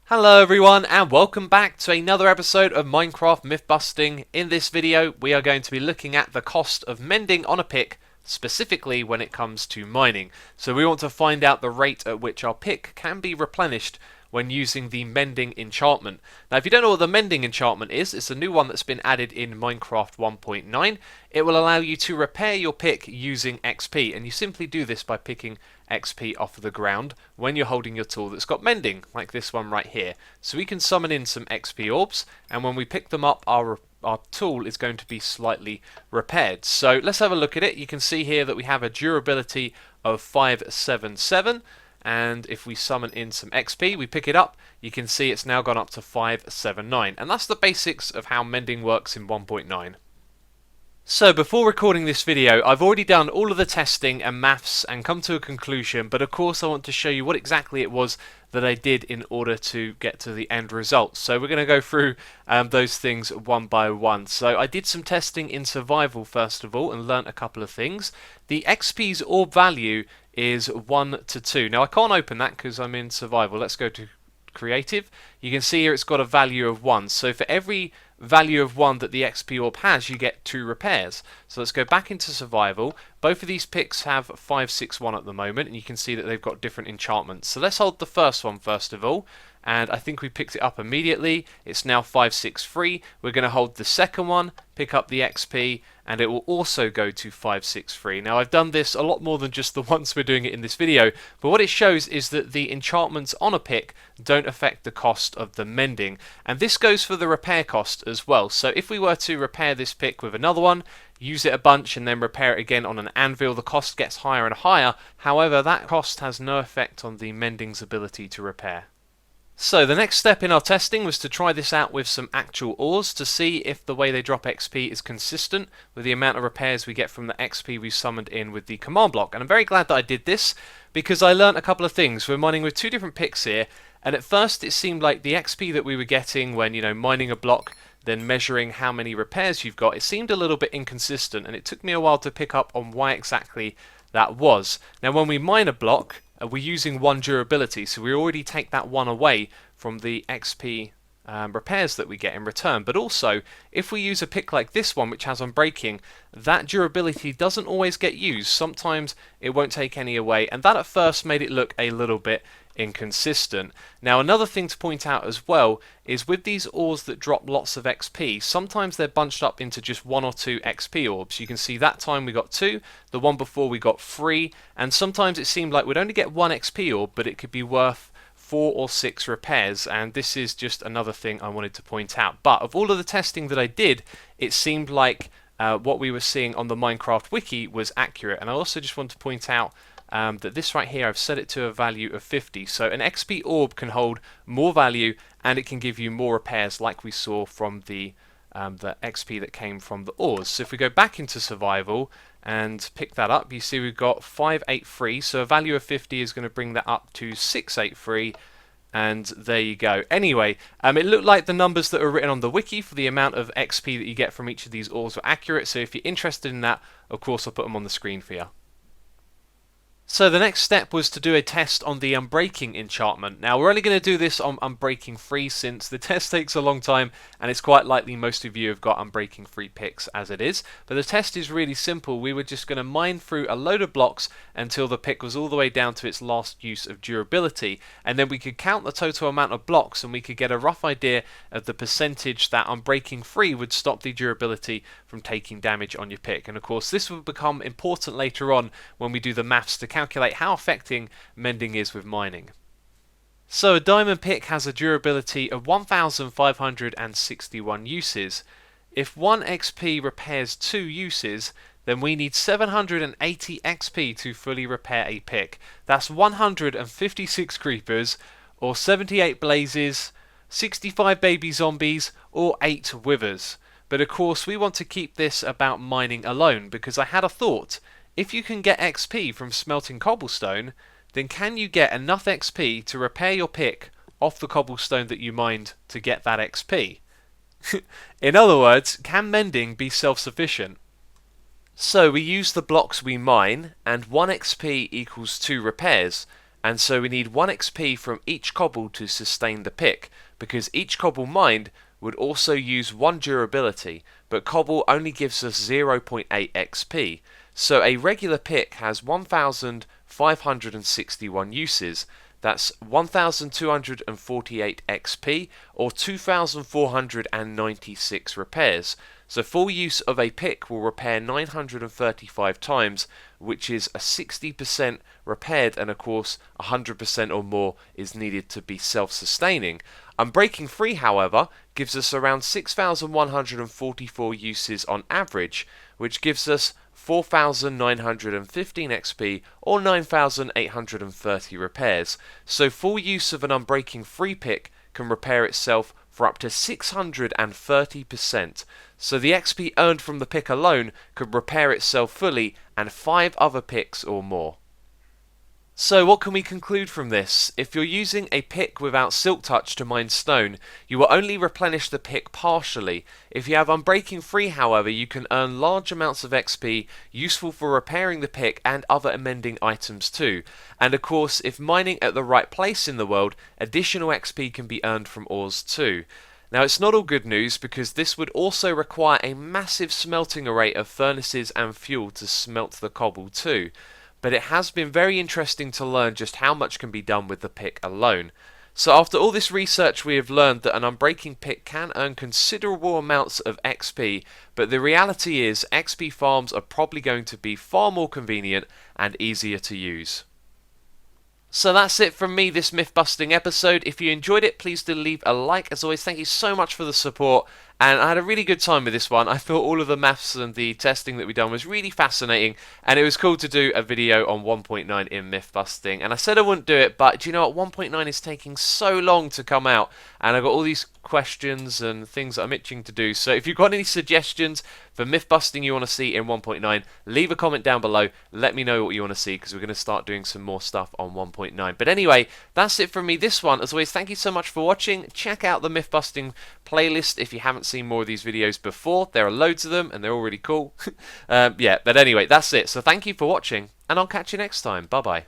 Hello everyone and welcome back to another episode of Minecraft Myth Busting. In this video we are going to be looking at the cost of mending on a pick, specifically when it comes to mining. So we want to find out the rate at which our pick can be replenished when using the Mending Enchantment. Now if you don't know what the Mending Enchantment is, it's a new one that's been added in Minecraft 1.9. It will allow you to repair your pick using XP, and you simply do this by picking XP off the ground when you're holding your tool that's got mending, like this one right here. So we can summon in some XP orbs, and when we pick them up, our tool is going to be slightly repaired. So let's have a look at it. You can see here that we have a durability of 577. And if we summon in some XP, we pick it up, you can see it's now gone up to 579. And that's the basics of how mending works in 1.9. So before recording this video, I've already done all of the testing and maths and come to a conclusion, but of course I want to show you what exactly it was that I did in order to get to the end result. So we're going to go through those things one by one. So I did some testing in survival first of all and learnt a couple of things. The XP's orb value is 1 to 2. Now I can't open that because I'm in survival. Let's go to creative. You can see here it's got a value of 1. So for every value of 1 that the XP orb has, you get 2 repairs. So let's go back into survival. Both of these picks have 561 at the moment, and you can see that they've got different enchantments. So let's hold the first one first of all, and I think we picked it up immediately. It's now 563. We're going to hold the second one, pick up the XP, and it will also go to 563. Now I've done this a lot more than just the once we're doing it in this video, but what it shows is that the enchantments on a pick don't affect the cost of the mending, and this goes for the repair cost as well. So if we were to repair this pick with another one, use it a bunch and then repair it again on an anvil, the cost gets higher and higher. However, that cost has no effect on the mending's ability to repair. So the next step in our testing was to try this out with some actual ores to see if the way they drop XP is consistent with the amount of repairs we get from the XP we summoned in with the command block. And I'm very glad that I did this because I learnt a couple of things. We're mining with two different picks here, and at first it seemed like the XP that we were getting when, mining a block, then measuring how many repairs you've got, it seemed a little bit inconsistent, and it took me a while to pick up on why exactly that was. Now when we mine a block, we're using 1 durability, so we already take that 1 away from the XP repairs that we get in return. But also, if we use a pick like this one, which has Unbreaking, that durability doesn't always get used. Sometimes it won't take any away, and that at first made it look a little bit inconsistent. Now another thing to point out as well is with these ores that drop lots of XP, sometimes they're bunched up into just 1 or 2 XP orbs. You can see that time we got 2, the one before we got 3, and sometimes it seemed like we'd only get 1 XP orb, but it could be worth 4 or 6 repairs, and this is just another thing I wanted to point out. But of all of the testing that I did, it seemed like what we were seeing on the Minecraft wiki was accurate. And I also just want to point out that this right here, I've set it to a value of 50. So an XP orb can hold more value and it can give you more repairs, like we saw from the XP that came from the ores. So if we go back into survival and pick that up, you see we've got 583, so a value of 50 is going to bring that up to 683, and there you go. Anyway, it looked like the numbers that are written on the wiki for the amount of XP that you get from each of these ores were accurate, so if you're interested in that, of course I'll put them on the screen for you. So the next step was to do a test on the Unbreaking enchantment. Now we're only going to do this on Unbreaking 3 since the test takes a long time and it's quite likely most of you have got Unbreaking 3 picks as it is. But the test is really simple. We were just going to mine through a load of blocks until the pick was all the way down to its last use of durability, and then we could count the total amount of blocks and we could get a rough idea of the percentage that Unbreaking 3 would stop the durability from taking damage on your pick. And of course this will become important later on when we do the maths to calculate how affecting mending is with mining. So a diamond pick has a durability of 1561 uses. If 1 XP repairs 2 uses, then we need 780 XP to fully repair a pick. That's 156 creepers, or 78 blazes, 65 baby zombies, or 8 withers. But of course we want to keep this about mining alone, because I had a thought. If you can get XP from smelting cobblestone, then can you get enough XP to repair your pick off the cobblestone that you mined to get that XP? In other words, can mending be self-sufficient? So we use the blocks we mine, and 1 XP equals 2 repairs. and so we need 1 XP from each cobble to sustain the pick, because each cobble mined would also use 1 durability, but cobble only gives us 0.8 XP. So a regular pick has 1,561 uses. That's 1,248 XP or 2,496 repairs. So full use of a pick will repair 935 times, which is a 60% repaired, and of course 100% or more is needed to be self-sustaining. Unbreaking free, however, gives us around 6,144 uses on average, which gives us 4,915 XP or 9,830 repairs. So full use of an Unbreaking free pick can repair itself for up to 630%. So the XP earned from the pick alone could repair itself fully and 5 other picks or more. So what can we conclude from this? If you're using a pick without Silk Touch to mine stone, you will only replenish the pick partially. If you have Unbreaking free, however, you can earn large amounts of XP, useful for repairing the pick and other amending items too. And of course, if mining at the right place in the world, additional XP can be earned from ores too. Now it's not all good news, because this would also require a massive smelting array of furnaces and fuel to smelt the cobble too. But it has been very interesting to learn just how much can be done with the pick alone. So after all this research, we have learned that an Unbreaking pick can earn considerable amounts of XP, but the reality is XP farms are probably going to be far more convenient and easier to use. So that's it from me, this myth busting episode. If you enjoyed it, please do leave a like. As always, thank you so much for the support, and I had a really good time with this one. I thought all of the maths and the testing that we done was really fascinating, and it was cool to do a video on 1.9 in myth busting. And I said I wouldn't do it, but do you know what, 1.9 is taking so long to come out, and I've got all these questions and things that I'm itching to do. So if you've got any suggestions for myth busting you want to see in 1.9, leave a comment down below. Let me know what you want to see, because we're going to start doing some more stuff on 1.9. But anyway, that's it from me this one. As always, thank you so much for watching. Check out the myth busting playlist if you haven't seen more of these videos before. There are loads of them and they're all really cool. Yeah, but anyway, that's it. So thank you for watching, and I'll catch you next time. Bye bye.